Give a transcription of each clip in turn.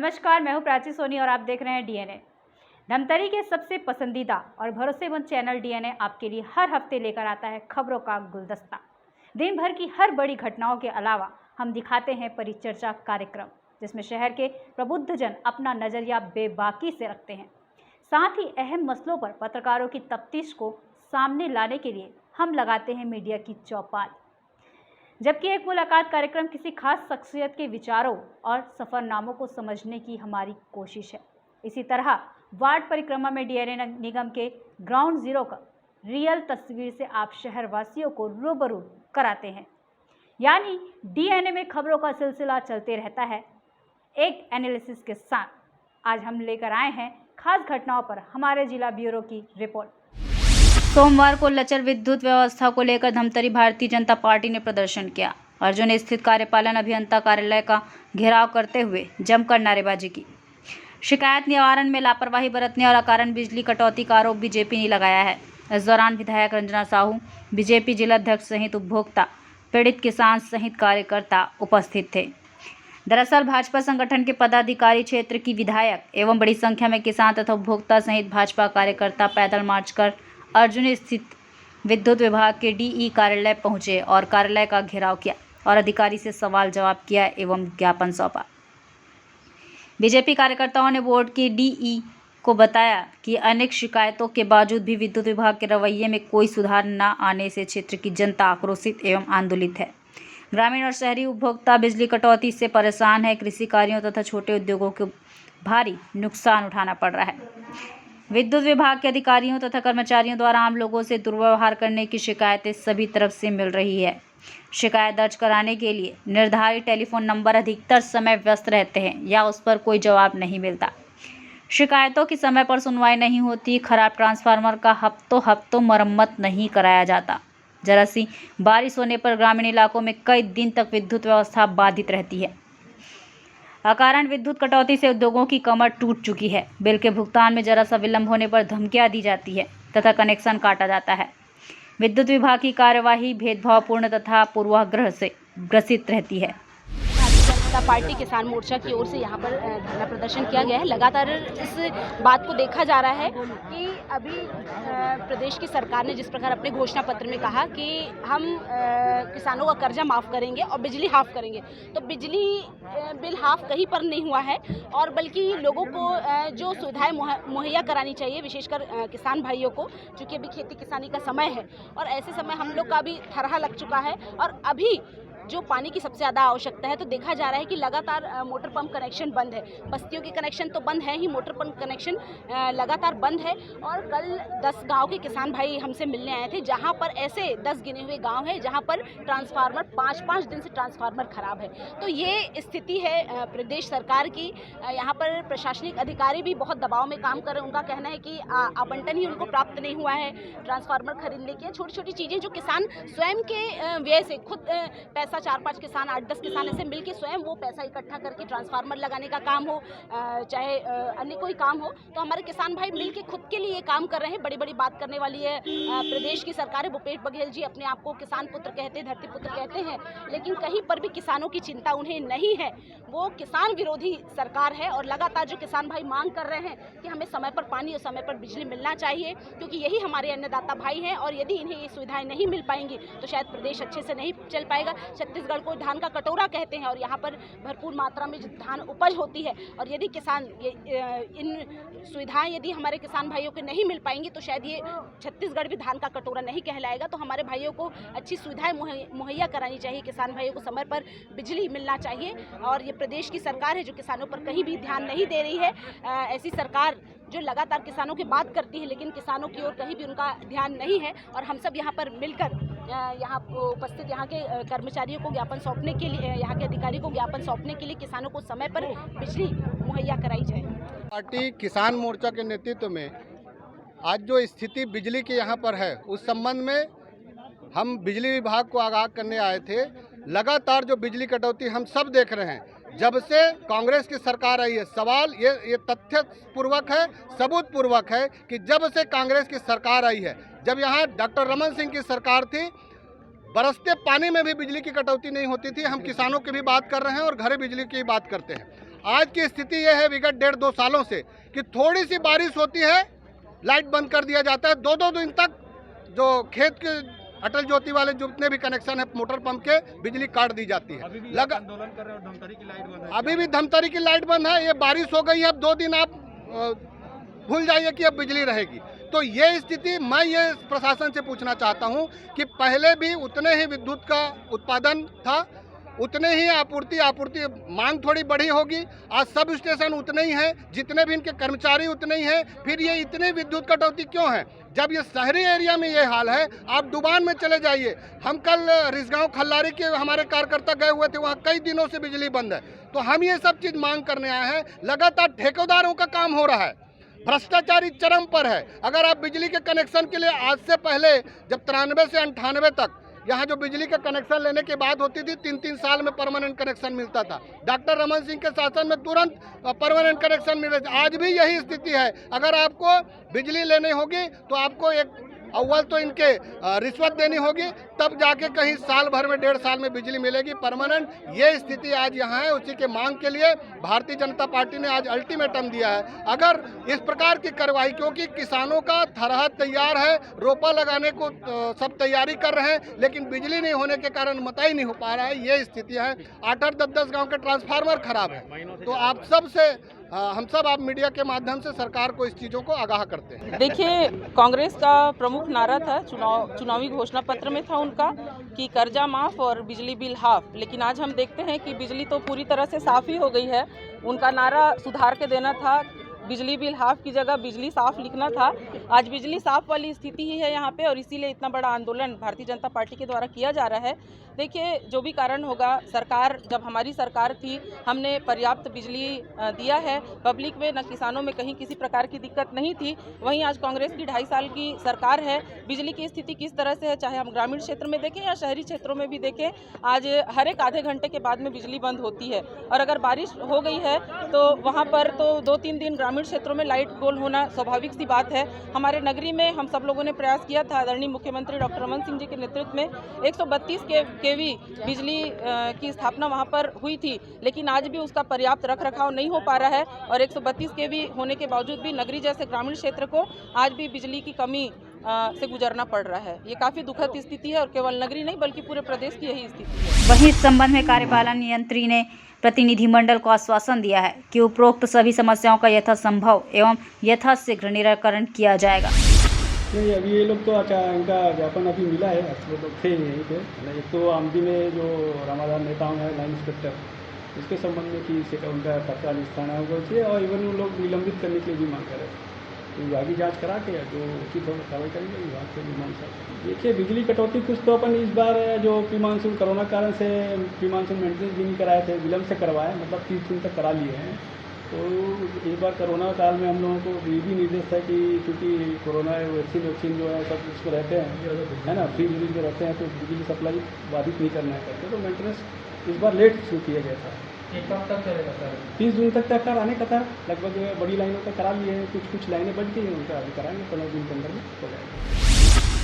नमस्कार, मैं हूं प्राची सोनी और आप देख रहे हैं डीएनए। धमतरी के सबसे पसंदीदा और भरोसेमंद चैनल डीएनए आपके लिए हर हफ्ते लेकर आता है खबरों का गुलदस्ता। दिन भर की हर बड़ी घटनाओं के अलावा हम दिखाते हैं परिचर्चा कार्यक्रम, जिसमें शहर के प्रबुद्ध जन अपना नजरिया बेबाकी से रखते हैं। साथ ही अहम मसलों पर पत्रकारों की तफ्तीश को सामने लाने के लिए हम लगाते हैं मीडिया की चौपाल, जबकि एक मुलाकात कार्यक्रम किसी खास शख्सियत के विचारों और सफ़रनामों को समझने की हमारी कोशिश है। इसी तरह वार्ड परिक्रमा में डीएनए निगम के ग्राउंड जीरो का रियल तस्वीर से आप शहरवासियों को रूबरू कराते हैं। यानी डीएनए में खबरों का सिलसिला चलते रहता है एक एनालिसिस के साथ। आज हम लेकर आए हैं खास घटनाओं पर हमारे जिला ब्यूरो की रिपोर्ट। सोमवार को लचर विद्युत व्यवस्था को लेकर धमतरी भारतीय जनता पार्टी ने प्रदर्शन किया। अर्जुन स्थित कार्यपालन अभियंता कार्यालय का घेराव करते हुए जमकर नारेबाजी की। शिकायत निवारण में लापरवाही बरतने और अकारण बिजली कटौती का आरोप बीजेपी ने लगाया है। इस दौरान विधायक रंजना साहू, बीजेपी जिलाध्यक्ष सहित उपभोक्ता, पीड़ित किसान सहित कार्यकर्ता उपस्थित थे। दरअसल भाजपा संगठन के पदाधिकारी, क्षेत्र की विधायक एवं बड़ी संख्या में किसान तथा उपभोक्ता सहित भाजपा कार्यकर्ता पैदल मार्च कर अर्जुन स्थित विद्युत विभाग के डीई कार्यालय पहुंचे और कार्यालय का घेराव किया और अधिकारी से सवाल जवाब किया एवं ज्ञापन सौंपा। बीजेपी कार्यकर्ताओं ने बोर्ड के डीई को बताया कि अनेक शिकायतों के बावजूद भी विद्युत विभाग के रवैये में कोई सुधार न आने से क्षेत्र की जनता आक्रोशित एवं आंदोलित है। ग्रामीण और शहरी उपभोक्ता बिजली कटौती से परेशान है। कृषि कार्यों तथा छोटे उद्योगों को भारी नुकसान उठाना पड़ रहा है। विद्युत विभाग के अधिकारियों तथा कर्मचारियों द्वारा आम लोगों से दुर्व्यवहार करने की शिकायतें सभी तरफ से मिल रही है। शिकायत दर्ज कराने के लिए निर्धारित टेलीफोन नंबर अधिकतर समय व्यस्त रहते हैं या उस पर कोई जवाब नहीं मिलता। शिकायतों की समय पर सुनवाई नहीं होती। खराब ट्रांसफार्मर का हफ्तों मरम्मत नहीं कराया जाता। जरा सी बारिश होने पर ग्रामीण इलाकों में कई दिन तक विद्युत व्यवस्था बाधित रहती है। अकारण विद्युत कटौती से उद्योगों की कमर टूट चुकी है। बिल के भुगतान में जरा सा विलंब होने पर धमकियां दी जाती है तथा कनेक्शन काटा जाता है। विद्युत विभाग की कार्यवाही भेदभावपूर्ण तथा पूर्वाग्रह से ग्रसित रहती है। जनता पार्टी किसान मोर्चा की ओर से यहाँ पर धरना प्रदर्शन किया गया है। लगातार इस बात को देखा जा रहा है कि अभी प्रदेश की सरकार ने जिस प्रकार अपने घोषणा पत्र में कहा कि हम किसानों का कर्जा माफ़ करेंगे और बिजली हाफ करेंगे, तो बिजली बिल हाफ कहीं पर नहीं हुआ है और बल्कि लोगों को जो सुविधाएं मुहैया करानी चाहिए, विशेषकर किसान भाइयों को, चूँकि अभी खेती किसानी का समय है और ऐसे समय हम लोग का भी थरहा लग चुका है और अभी जो पानी की सबसे ज़्यादा आवश्यकता है, तो देखा जा रहा है कि लगातार मोटर पंप कनेक्शन बंद है। बस्तियों के कनेक्शन तो बंद है ही, मोटर पंप कनेक्शन लगातार बंद है। और कल 10 गांव के किसान भाई हमसे मिलने आए थे, जहां पर ऐसे 10 गिने हुए गांव हैं जहां पर ट्रांसफार्मर 5-5 दिन से ट्रांसफार्मर खराब है। तो ये स्थिति है प्रदेश सरकार की। यहाँ पर प्रशासनिक अधिकारी भी बहुत दबाव में काम कर रहे हैं। उनका कहना है कि आवंटन ही उनको प्राप्त नहीं हुआ है ट्रांसफार्मर खरीदने की। छोटी छोटी चीज़ें जो किसान स्वयं के व्यय से खुद पैसा 4-5 किसान, 8-10 किसान ऐसे मिलके स्वयं वो पैसा इकट्ठा करके ट्रांसफार्मर लगाने का काम हो, चाहे अन्य कोई काम हो, तो हमारे किसान भाई मिलके खुद के लिए काम कर रहे हैं। बड़ी बड़ी बात करने वाली है प्रदेश की सरकार है। भूपेश बघेल जी अपने आप को किसान पुत्र कहते हैं, धरती पुत्र कहते हैं, लेकिन कहीं पर भी किसानों की चिंता उन्हें नहीं है। वो किसान विरोधी सरकार है और लगातार जो किसान भाई मांग कर रहे हैं कि हमें समय पर पानी और समय पर बिजली मिलना चाहिए, क्योंकि यही हमारे अन्नदाता भाई हैं और यदि इन्हें ये सुविधाएं नहीं मिल पाएंगी तो शायद प्रदेश अच्छे से नहीं चल पाएगा। छत्तीसगढ़ को धान का कटोरा कहते हैं और यहाँ पर भरपूर मात्रा में धान उपज होती है और यदि किसान इन सुविधाएं यदि हमारे किसान भाइयों को नहीं मिल पाएंगी तो शायद ये छत्तीसगढ़ भी धान का कटोरा नहीं कहलाएगा। तो हमारे भाइयों को अच्छी सुविधाएं मुहैया करानी चाहिए, किसान भाइयों को समय पर बिजली मिलना चाहिए और ये प्रदेश की सरकार है जो किसानों पर कहीं भी ध्यान नहीं दे रही है। ऐसी सरकार जो लगातार किसानों की बात करती है लेकिन किसानों की ओर कहीं भी उनका ध्यान नहीं है और हम सब यहाँ पर मिलकर यहाँ उपस्थित यहाँ के कर्मचारियों को ज्ञापन सौंपने के लिए, यहाँ के अधिकारी को ज्ञापन सौंपने के लिए किसानों को समय पर बिजली मुहैया कराई जाए। पार्टी किसान मोर्चा के नेतृत्व में आज जो स्थिति बिजली की यहाँ पर है, उस संबंध में हम बिजली विभाग को आगाह करने आए थे। लगातार जो बिजली कटौती हम सब देख रहे हैं जब से कांग्रेस की सरकार आई है। सवाल ये तथ्य पूर्वक है, सबूत पूर्वक है कि जब से कांग्रेस की सरकार आई है, जब यहाँ डॉक्टर रमन सिंह की सरकार थी, बरसते पानी में भी बिजली की कटौती नहीं होती थी। हम किसानों की भी बात कर रहे हैं और घरे बिजली की बात करते हैं। आज की स्थिति यह है विगत 1.5-2 सालों से कि थोड़ी सी बारिश होती है, लाइट बंद कर दिया जाता है। 2-2 दिन तक जो खेत के अटल ज्योति वाले जितने भी कनेक्शन है मोटर पंप के, बिजली काट दी जाती है। आंदोलन कर रहे हो, धमतरी की लाइट बंद है। अभी भी धमतरी की लाइट बंद है। ये बारिश हो गई है, अब 2 दिन आप भूल जाइए कि अब बिजली रहेगी। तो ये स्थिति, मैं ये प्रशासन से पूछना चाहता हूँ कि पहले भी उतने ही विद्युत का उत्पादन था, उतने ही आपूर्ति मांग थोड़ी बढ़ी होगी। आज सब स्टेशन उतने ही हैं, जितने भी इनके कर्मचारी उतने ही हैं, फिर ये इतनी विद्युत कटौती क्यों है? जब ये शहरी एरिया में ये हाल है, आप डुबान में चले जाइए। हम कल रिसगांव खल्लारी के हमारे कार्यकर्ता गए हुए थे, वहाँ कई दिनों से बिजली बंद है। तो हम ये सब चीज़ मांग करने आए हैं। लगातार ठेकेदारों का काम हो रहा है, भ्रष्टाचारी चरम पर है। अगर आप बिजली के कनेक्शन के लिए आज से पहले जब 93 से 98 तक यहाँ जो बिजली का कनेक्शन लेने की बात होती थी, 3-3 साल में परमानेंट कनेक्शन मिलता था। डॉक्टर रमन सिंह के शासन में तुरंत परमानेंट कनेक्शन मिल रहे थे। आज भी यही स्थिति है। अगर आपको बिजली लेनी होगी तो आपको एक अव्वल तो इनके रिश्वत देनी होगी, तब जाके कहीं साल भर में 1.5 साल में बिजली मिलेगी परमानेंट। ये स्थिति आज यहाँ है। उसी के मांग के लिए भारतीय जनता पार्टी ने आज अल्टीमेटम दिया है। अगर इस प्रकार की कार्रवाई, क्योंकि किसानों का थरहद तैयार है, रोपा लगाने को सब तैयारी कर रहे हैं, लेकिन बिजली नहीं होने के कारण मताई नहीं हो पा रहा है। ये स्थिति है। 8-8, 10-10 गाँव के ट्रांसफार्मर खराब है। तो आप सबसे हम सब आप मीडिया के माध्यम से सरकार को इस चीज़ों को आगाह करते हैं। देखिए, कांग्रेस का प्रमुख नारा था, चुनावी घोषणा पत्र में था उनका कि कर्जा माफ और बिजली बिल हाफ। लेकिन आज हम देखते हैं कि बिजली तो पूरी तरह से साफ ही हो गई है। उनका नारा सुधार के देना था, बिजली बिल हाफ की जगह बिजली साफ लिखना था। आज बिजली साफ वाली स्थिति ही है यहाँ पे, और इसीलिए इतना बड़ा आंदोलन भारतीय जनता पार्टी के द्वारा किया जा रहा है। देखिए, जो भी कारण होगा, सरकार, जब हमारी सरकार थी, हमने पर्याप्त बिजली दिया है पब्लिक में, न किसानों में कहीं किसी प्रकार की दिक्कत नहीं थी। वहीं आज कांग्रेस की 2.5 साल की सरकार है, बिजली की स्थिति किस तरह से है, चाहे हम ग्रामीण क्षेत्र में देखें या शहरी क्षेत्रों में भी देखें, आज हर एक आधे घंटे के बाद में बिजली बंद होती है। और अगर बारिश हो गई है तो वहाँ पर तो 2-3 दिन ग्रामीण क्षेत्रों में लाइट गोल होना स्वाभाविक सी बात है। हमारे नगरी में हम सब लोगों ने प्रयास किया था, आदरणीय मुख्यमंत्री डॉक्टर रमन सिंह जी के नेतृत्व में 132 केवी बिजली की स्थापना वहां पर हुई थी। लेकिन आज भी उसका पर्याप्त रख रखाव नहीं हो पा रहा है, और 132 केवी होने के बावजूद भी नगरी जैसे ग्रामीण क्षेत्र को आज भी बिजली की कमी से गुजरना पड़ रहा है। ये काफ़ी दुखद स्थिति है, और केवल नगरी नहीं बल्कि पूरे प्रदेश की यही स्थिति है। वहीं इस संबंध में कार्यपालन यंत्री ने प्रतिनिधिमंडल को आश्वासन दिया है कि उपरोक्त सभी समस्याओं का यथासंभव एवं यथाशीघ्र निराकरण किया जाएगा। नहीं, अभी ये लोग तो इनका ज्ञापन अभी मिला है। वो लोग थे यहीं पे। एक तो आमदी में जो रामाधार नेताओं है, लाइन इंस्पेक्टर, उसके संबंध में कि उनका तत्काल स्थाना होगा चाहिए, और इवन वो लोग निलंबित करने के लिए भी मांग कर रहे थे। तो विभागी जांच करा के जो उचित होगा कार्रवाई करेंगे विभाग से भी मांग सकते। देखिए, बिजली कटौती कुछ तो अपन इस बार जो प्री मानसून कोरोना कारण से प्री मानसून मेंटेनेंस भी नहीं कराए थे, विलम्ब से करवाए, मतलब 30 दिन तक करा लिए हैं। तो एक बार कोरोना काल में हम लोगों को ये भी निर्देश था कि क्योंकि कोरोना वैक्सीन जो है सब उसको रहते हैं, है ना, फ्री बिजली जो रहते हैं, तो बिजली सप्लाई बाधित नहीं करना है करके, तो मेंटेनेंस इस बार लेट शुरू किया गया था। कब तक चलेगा सर? 30 जून तक कराने का था। लगभग बड़ी लाइनों तक करा लिए हैं, कुछ लाइनें बच गई हैं, उनका अभी कराएंगे, 15 दिन के अंदर में हो जाएगा।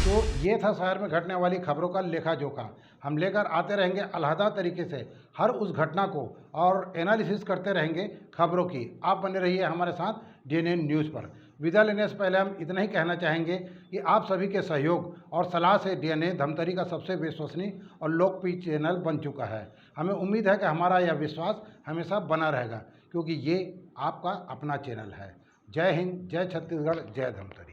तो ये था शहर में घटने वाली खबरों का लेखा जोखा। हम लेकर आते रहेंगे अलहदा तरीके से हर उस घटना को, और एनालिसिस करते रहेंगे खबरों की। आप बने रहिए हमारे साथ DNN न्यूज़ पर। विदा लेने से पहले हम इतना ही कहना चाहेंगे कि आप सभी के सहयोग और सलाह से DNA धमतरी का सबसे विश्वसनीय और लोकप्रिय चैनल बन चुका है। हमें उम्मीद है कि हमारा यह विश्वास हमेशा बना रहेगा, क्योंकि ये आपका अपना चैनल है। जय हिंद, जय छत्तीसगढ़, जय धमतरी।